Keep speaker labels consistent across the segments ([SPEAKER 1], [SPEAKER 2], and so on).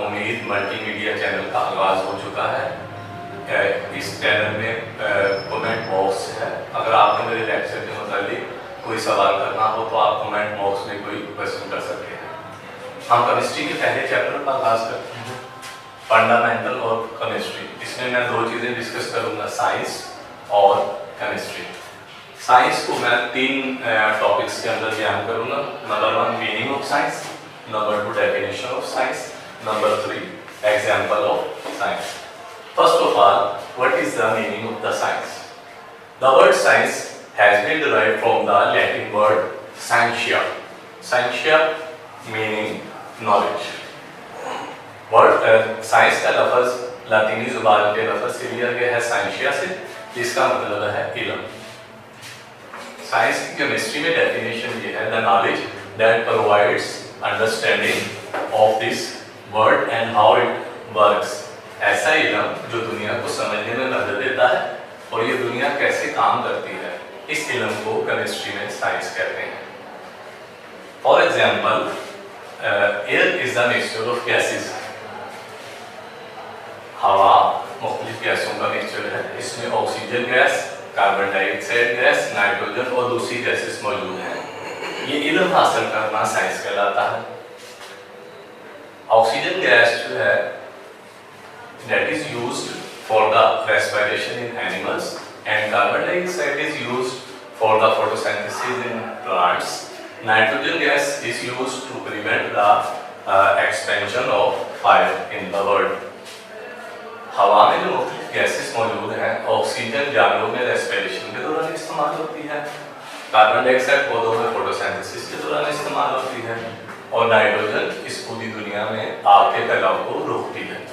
[SPEAKER 1] उम्मीद multimedia channel का आगाज़ हो चुका है। इस चैनल में कमेंट बॉक्स है। अगर आपने मेरे लेक्चर के मुताबिक कोई सवाल करना हो तो आप कमेंट बॉक्स में कोई क्वेश्चन कर सकते हैं। हम केमिस्ट्री के पहले चैप्टर का आगाज़ करते हैं, फंडामेंटल और केमिस्ट्री। इसमें मैं दो चीज़ें डिस्कस करूँगा, साइंस और केमिस्ट्री। साइंस को मैं तीन टॉपिक्स के अंदर बयान करूँगा। Number 1 meaning of science, number 2 definition of science, number 3 example of science. First of all, what is the meaning of the science? The word science has been derived from the Latin word scientia. Scientia meaning knowledge. Word science का लफ्ज़ लातीनी ज़ुबान के लफ्ज़ से लिया गया है scientia से, जिसका मतलब है इल्म। साइंस की केमिस्ट्री में डेफिनेशन ये है, the knowledge that provides understanding of this world and how it works. ऐसा इल्म जो दुनिया को समझने में मदद देता है और ये दुनिया कैसे काम करती है, इस इल्म को केमिस्ट्री में साइंस कहते हैं। For example, air is the mixture of gases. हवा मुख्तलिफ गैसों का मिक्सचर है। इसमें oxygen gas, carbon dioxide gas, nitrogen और दूसरी गैसेस मौजूद हैं। ये इल्म हासिल करना साइंस कहलाता है। ऑक्सीजन गैस जो है that is used for the respiration in animals, and carbon dioxide is used for the photosynthesis in plants. Nitrogen gas is used to prevent the expansion of fire in the world. हवा में जो मुख्तलिफ gases मौजूद हैं, oxygen जानवरों में respiration के दौरान इस्तेमाल होती है, कार्बन डाइऑक्साइड पौधों में फोटोसिंथेसिस के दौरान इस्तेमाल होती है, और नाइट्रोजन इस पूरी दुनिया में आग के फैलाव को रोकती है।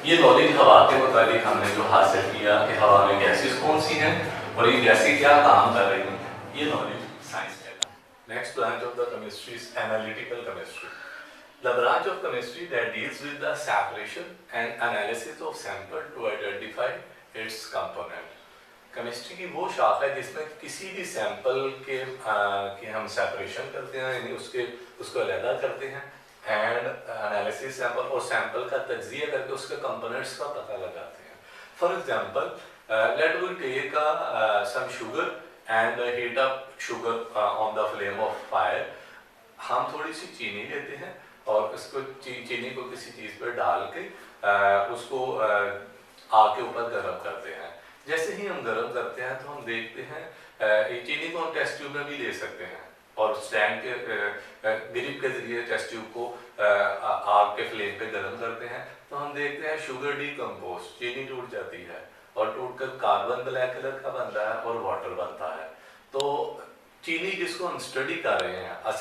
[SPEAKER 1] ये नॉलेज हवा के मुताबिक हमने जो हासिल किया कि हवा में गैसेस कौन सी हैं और ये गैसें क्या काम कर रही हैं, ये नॉलेज साइंस कहलाता है। Next branch of the chemistry is analytical chemistry. The branch of chemistry that deals with the separation and analysis of sample to identify its component. Chemistry की वो शाखा है जिसमें किसी भी सैंपल के हम सेपरेशन करते हैं, यानी उसको अलग करते हैं, एंड एनालिसिस सैंपल और सैंपल का तज्जिया करके उसके कंपोनेंट्स का पता लगाते हैं। For example, let we take some sugar and heat up sugar on the flame of fire. हम थोड़ी सी चीनी लेते हैं और उसको चीनी को किसी चीज़ पर डाल के उसको आग के ऊपर गर्म करते हैं। जैसे ही हम गर्म करते हैं तो हम देखते हैं चीनी को हम टेस्ट ट्यूब में भी ले सकते हैं और स्टैंड के ग्रिप के जरिए टेस्ट ट्यूब को आग के फ्लेम पे गर्म करते हैं तो हम देखते हैं शुगर डीकम्पोज, चीनी टूट जाती है और टूटकर कार्बन ब्लैक कलर का बनता है और वाटर बनता है। तो चीनी जिसको हम स्टडी कर रहे हैं, a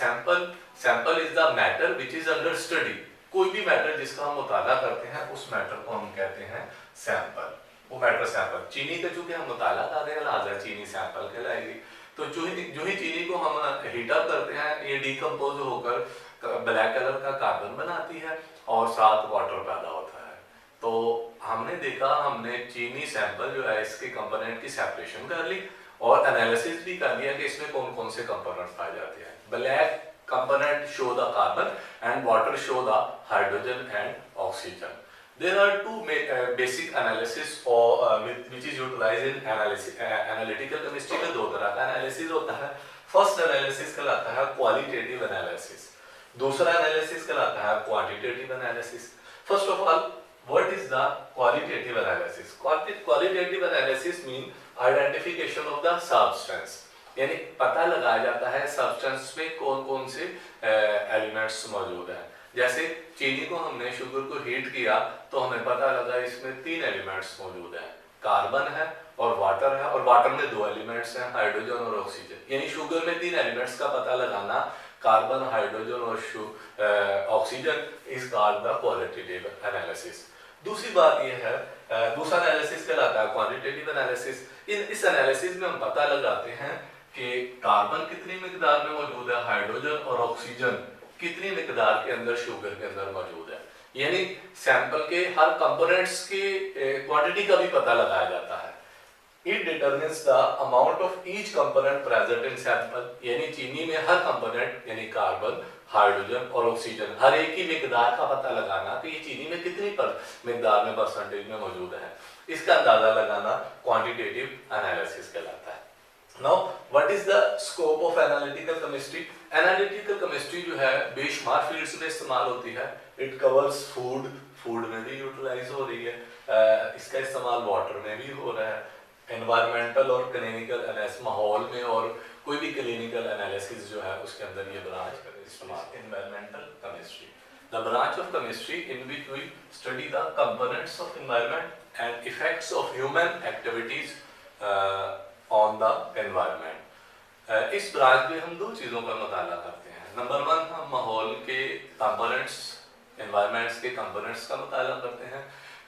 [SPEAKER 1] sample is the matter which is under study. कोई भी मैटर जिसका हम मुताला करते हैं उस मैटर को हम कहते हैं सैंपल। वो मैटर सैंपल, चीनी का चूंकि हम मुताला कर रहे हैं लिहाजा चीनी सैंपल कहलाएगी। तो जो ही चीनी को हम हीटअप करते हैं, ये डीकम्पोज होकर ब्लैक कलर का कार्बन बनाती है और साथ वाटर पैदा होता है। तो हमने देखा, हमने चीनी सैंपल जो है इसके कंपोनेंट की सेपरेशन कर ली और एनालिसिस भी कर लिया कि इसमें कौन कौन से कंपोनेंट्स पाए जाते हैं। Black component show the carbon and water show the hydrogen and oxygen. There are two basic analysis which is utilized in analytical chemistry में दो तरह का एनालिसिस होता है। फर्स्ट एनालिसिस कहलाता है क्वालिटेटिव एनालिसिस, दूसरा एनालिसिस कहलाता है quantitative analysis. First of all, what is the qualitative analysis? Qualitative analysis mean identification of the substance, यानी पता लगाया जाता है सब्सटेंस में कौन कौन से एलिमेंट्स मौजूद हैं। जैसे चीनी को हमने शुगर को हीट किया तो हमें पता लगा इसमें 3 एलिमेंट्स मौजूद हैं, कार्बन है और वाटर है, और वाटर में 2 एलिमेंट्स हैं, हाइड्रोजन और ऑक्सीजन। यानी शुगर में 3 एलिमेंट्स का पता लगाना, कार्बन, हाइड्रोजन और oxygen, is called the qualitative analysis. दूसरी बात यह है, दूसरा एनालिसिस कहलाता है क्वांटिटेटिव एनालिसिस। इस एनालिसिस में हम पता लगाते हैं कि कार्बन कितनी मिकदार में मौजूद है, हाइड्रोजन और ऑक्सीजन कितनी मिकदार के अंदर शुगर के अंदर मौजूद है। यानी सैंपल के हर कंपोनेंट्स की क्वांटिटी का भी पता लगाया जाता है। It determines the amount of each component present in sample, यानी चीनी में हर कंपोनेंट यानी कार्बन, हाइड्रोजन और ऑक्सीजन, हर एक की मिकदार का पता लगाना कि ये चीनी में कितनी मिकदार में परसेंटेज में मौजूद है, इसका अंदाजा लगाना क्वांटिटेटिव एनालिसिस कहलाता है। Now, what is the scope of analytical chemistry? Analytical chemistry जो है बेशुमार फील्ड्स में इस्तेमाल होती है। It covers food, फूड में भी यूटिलाइज हो रही है, इसका इस्तेमाल वाटर में भी हो रहा है, एनवायरमेंटल और क्लिनिकल एनालिसिस माहौल में, और कोई भी क्लिनिकल एनालिसिस जो है उसके अंदर ये ब्रांच इस्तेमाल। Environmental chemistry, the branch of chemistry in which we study the components of environment and effects of human activities on the environment. इस ब्रांच में हम दो चीज़ों का मुताला करते हैं। नंबर वन, हम माहौल के कंपोनेंट्स, एनवायरनमेंट्स के कंपोनेंट्स का मुताला करते हैं।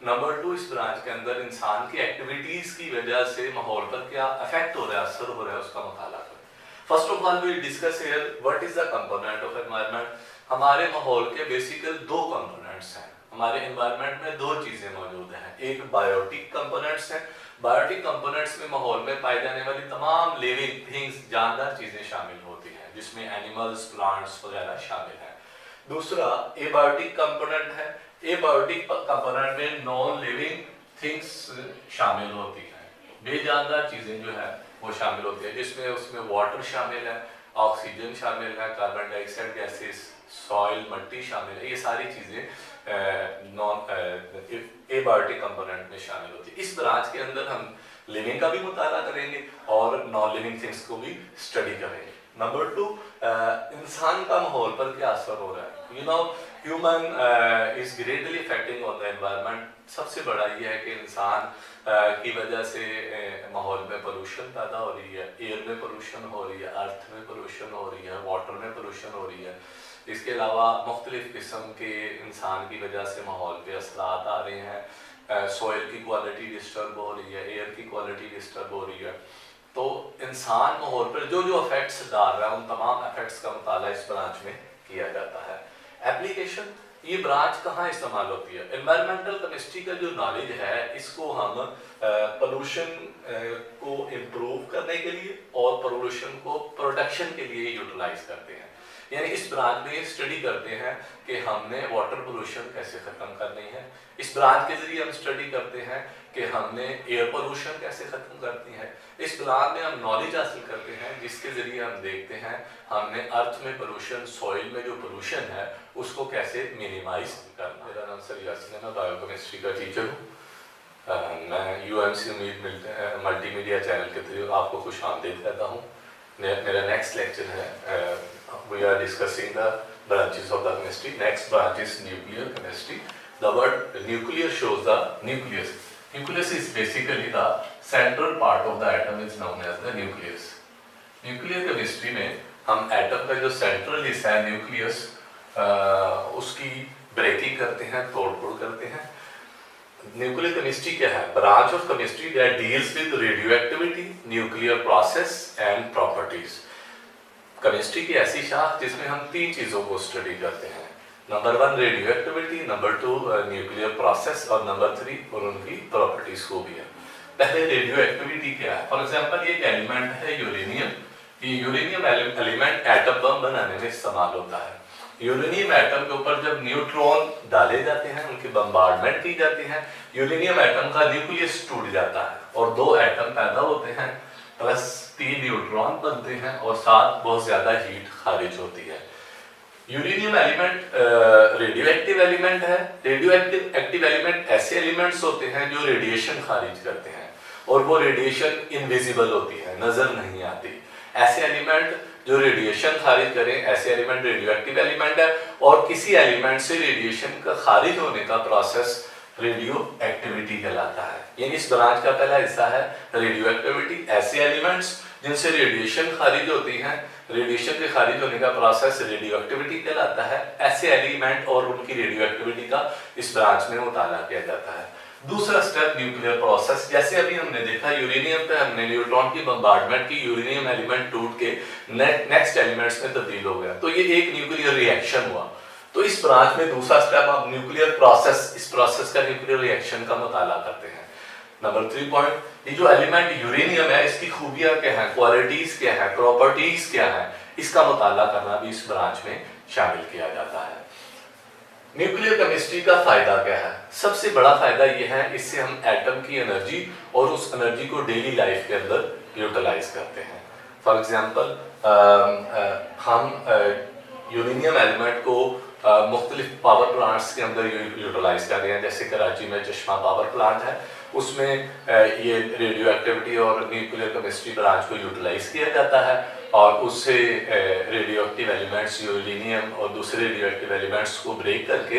[SPEAKER 1] नंबर टू, इस ब्रांच के अंदर इंसान की एक्टिविटीज़ की वजह से माहौल पर क्या इफेक्ट हो रहा है, असर हो रहा है, उसका मुताला करते हैं। First of all we discuss here what is the component of environment. हमारे माहौल के बेसिकल दो कंपोनेंट्स हैं। हमारे एनवायरनमेंट में दो चीज़ें मौजूद हैं, एक बायोटिक कंपोनेंट्स हैं। बायोटिक कंपोनेंट्स में माहौल में पाई जाने वाली तमाम लिविंग थिंग्स, जानदार चीज़ें शामिल होती हैं, जिसमें एनिमल्स, प्लांट्स वगैरह शामिल हैं। दूसरा एबायोटिक कंपोनेंट है। एबायोटिक कंपोनेंट में नॉन लिविंग थिंग्स शामिल होती हैं, बेजानदार चीज़ें जो है वो शामिल होती है, जिसमें उसमें वाटर शामिल है, ऑक्सीजन शामिल है, कार्बन डाइऑक्साइड गैसेस, सॉइल, मिट्टी शामिल है। ये सारी चीज़ें एबायोटिक कंपोनेंट में शामिल होती है। इस ब्रांच के अंदर हम लिविंग का भी मुताला करेंगे और नॉन लिविंग थिंग्स को भी स्टडी करेंगे। नंबर टू, इंसान का माहौल पर क्या असर हो रहा है। You know, human is greatly effecting on the environment. सबसे बड़ा ये है कि इंसान की वजह से माहौल में पोल्यूशन पैदा हो रही है, एयर में पोल्यूशन हो रही है, अर्थ में पोल्यूशन हो रही है, वाटर में पोल्यूशन हो रही है। इसके अलावा मुख्तलिफ किस्म के इंसान की वजह से माहौल पे असरात आ रहे हैं, सॉइल की क्वालिटी डिस्टर्ब हो रही है, एयर की क्वालिटी डिस्टर्ब हो रही है। तो इंसान माहौल पर जो जो इफेक्ट्स डाल रहा है, उन तमाम इफेक्ट्स का मुताला इस ब्रांच में किया जाता है। एप्लीकेशन, ये ब्रांच कहाँ इस्तेमाल होती है। एनवायरमेंटल केमिस्ट्री का जो नॉलेज है, इसको हम पोल्यूशन को इम्प्रूव करने के लिए और पोल्यूशन को प्रोटेक्शन के लिए यूटिलाइज करते हैं। यानी इस ब्रांच में स्टडी करते हैं कि हमने वाटर पोल्यूशन कैसे ख़त्म करनी है। इस ब्रांच के ज़रिए हम स्टडी करते हैं कि हमने एयर पोल्यूशन कैसे ख़त्म करनी है। इस ब्रांच में हम नॉलेज हासिल करते हैं, जिसके ज़रिए हम देखते हैं हमने अर्थ में पोल्यूशन, सॉइल में जो पोल्यूशन है, उसको कैसे मिनिमाइज करना। मेरा नाम सर यासिन है, मैं बायोकेमिस्ट्री का टीचर हूँ। मैं UMC उम्मीद मल्टीमीडिया चैनल के थ्रू आपको खुश आमदीद कहता हूँ। मेरा नेक्स्ट लेक्चर है, we are discussing the branches of the chemistry. Next branch is nuclear chemistry. The word nuclear shows the nucleus. Nucleus is basically the central part of the atom is known as the nucleus. Nuclear chemistry में हम atom का जो central हिस्सा है nucleus, उसकी breaking करते हैं, तोड़-फोड़ करते हैं। न्यूक्लियर केमिस्ट्री क्या है? Branch of chemistry that deals with radioactivity, nuclear process and properties. Chemistry की ऐसी शाख जिसमें हम तीन चीज़ों को स्टडी करते हैं। Number one radio activity, number two nuclear process और नंबर थ्री और उनकी प्रॉपर्टीज को भी है। पहले रेडियो एक्टिविटी क्या है? फॉर एग्जांपल ये एक एलिमेंट है यूरेनियम। ये यूरेनियम एलिमेंट एटम बम बनाने में इस्तेमाल होता है। यूरेनियम एटम के ऊपर जब न्यूट्रॉन डाले जाते हैं, उनकी बम्बार्डमेंट की जाती है, यूरेनियम एटम का न्यूक्लियस टूट जाता है और दो एटम पैदा होते हैं, प्लस 3 न्यूट्रॉन बनते हैं और साथ बहुत ज्यादा हीट खारिज होती है। Uranium element radio active element है। रेडियो एक्टिव एलिमेंट ऐसे एलिमेंट्स होते हैं जो रेडिएशन खारिज करते हैं और वो रेडिएशन इनविजिबल होती है, नजर नहीं आती। ऐसे एलिमेंट जो रेडिएशन खारिज करें, ऐसे एलिमेंट रेडियो एक्टिव एलिमेंट है। और किसी एलिमेंट से रेडिएशन का खारिज होने का प्रोसेस रेडियो एक्टिविटी कहलाता है। यानी इस ब्रांच का पहला हिस्सा है रेडियो एक्टिविटी। ऐसे एलिमेंट्स जिनसे रेडिएशन खारिज होती हैं, रेडिएशन के खारिज होने का प्रोसेस रेडियो एक्टिविटी कहलाता है। ऐसे एलिमेंट और उनकी रेडियो एक्टिविटी का इस ब्रांच में मुताला किया जाता है। दूसरा स्टेप न्यूक्लियर प्रोसेस। जैसे अभी हमने देखा यूरेनियम पे हमने न्यूट्रॉन की बम्बार्डमेंट की, यूरेनियम एलिमेंट टूट के नेक्स्ट एलिमेंट्स में तब्दील हो गया, तो ये एक न्यूक्लियर रिएक्शन हुआ। तो इस ब्रांच में दूसरा स्टेप आप न्यूक्लियर प्रोसेस, इस प्रोसेस का न्यूक्लियर रिएक्शन का मुताला करते हैं। नंबर 3 पॉइंट, ये जो एलिमेंट यूरेनियम है, इसकी खूबियां क्या है, क्वालिटीज क्या है, प्रॉपर्टीज क्या है, इसका मुताला करना भी इस ब्रांच में शामिल किया जाता है। न्यूक्लियर केमिस्ट्री का फायदा क्या है? सबसे बड़ा फायदा यह है, इससे हम एटम की एनर्जी और उस एनर्जी को डेली लाइफ के अंदर यूटिलाइज करते हैं। फॉर एग्जांपल हम यूरेनियम एलिमेंट को मुख्तलिफ पावर प्लांट्स के अंदर यूटिलाइज कर रहे हैं। जैसे कराची में चश्मा पावर प्लांट है, उसमें ये रेडियो एक्टिविटी और न्यूक्लियर केमिस्ट्री ब्रांच को यूटिलाइज किया जाता है और उससे रेडियो एक्टिव एलिमेंट्स, यूरेनियम और दूसरे रेडियो एक्टिव एलिमेंट्स को ब्रेक करके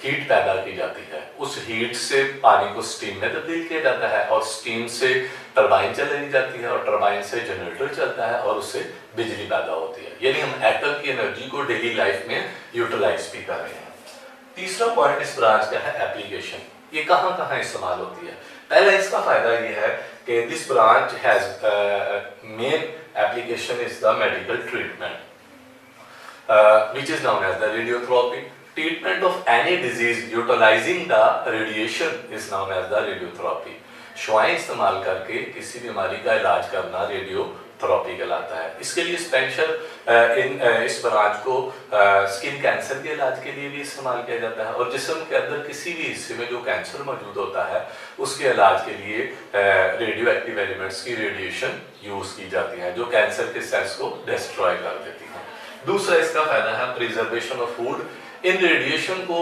[SPEAKER 1] हीट पैदा की जाती है। उस हीट से पानी को स्टीम में तब्दील किया जाता है और स्टीम से टरबाइन चलाई जाती है और टरबाइन से जनरेटर चलता है और उससे बिजली पैदा होती है। यानी हम एटम की एनर्जी को डेली लाइफ में यूटिलाइज भी कर रहे हैं। तीसरा पॉइंट इस ब्रांच का है एप्लीकेशन। ये कहाँ कहाँ इस्तेमाल होती है? पहला इसका फायदा ये है कि this branch has main application is the medical treatment which is known as the radiotherapy. Treatment of any disease utilizing the radiation is known as the radiotherapy. शुआएं इस्तेमाल करके किसी बीमारी का इलाज करना रेडियोथेरेपी कहलाता है। इसके लिए स्पेशल इस ब्रांच को स्किन कैंसर के इलाज के लिए भी इस्तेमाल किया जाता है और जिस्म के अंदर किसी भी हिस्से में जो कैंसर मौजूद होता है उसके इलाज के लिए रेडियो एक्टिव एलिमेंट्स की रेडिएशन यूज की जाती है जो कैंसर के सेल्स को डिस्ट्रॉय कर देती है। दूसरा इसका फायदा है preservation of food. In radiation को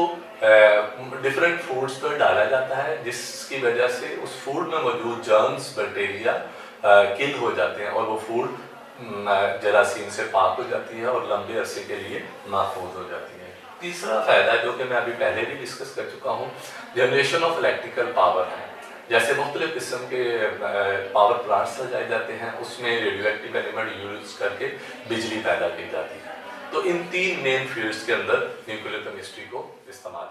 [SPEAKER 1] डिफरेंट फूड्स पर डाला जाता है जिसकी वजह से उस फूड में मौजूद जर्म्स, बैक्टीरिया किल हो जाते हैं और वो फूड जरासीम से पाक हो जाती है और लंबे अरसे के लिए महफूज हो जाती है। तीसरा फायदा जो कि मैं अभी पहले भी डिस्कस कर चुका हूँ, जनरेशन ऑफ इलेक्ट्रिकल पावर है। जैसे मुख्तलिफ किस्म के पावर प्लांट्स लगाए जाते हैं, उसमें रेडियो एक्टिव एलिमेंट यूज करके बिजली पैदा की जाती है। तो इन तीन मेन फील्ड्स के अंदर न्यूक्लियर केमिस्ट्री को इस्तेमाल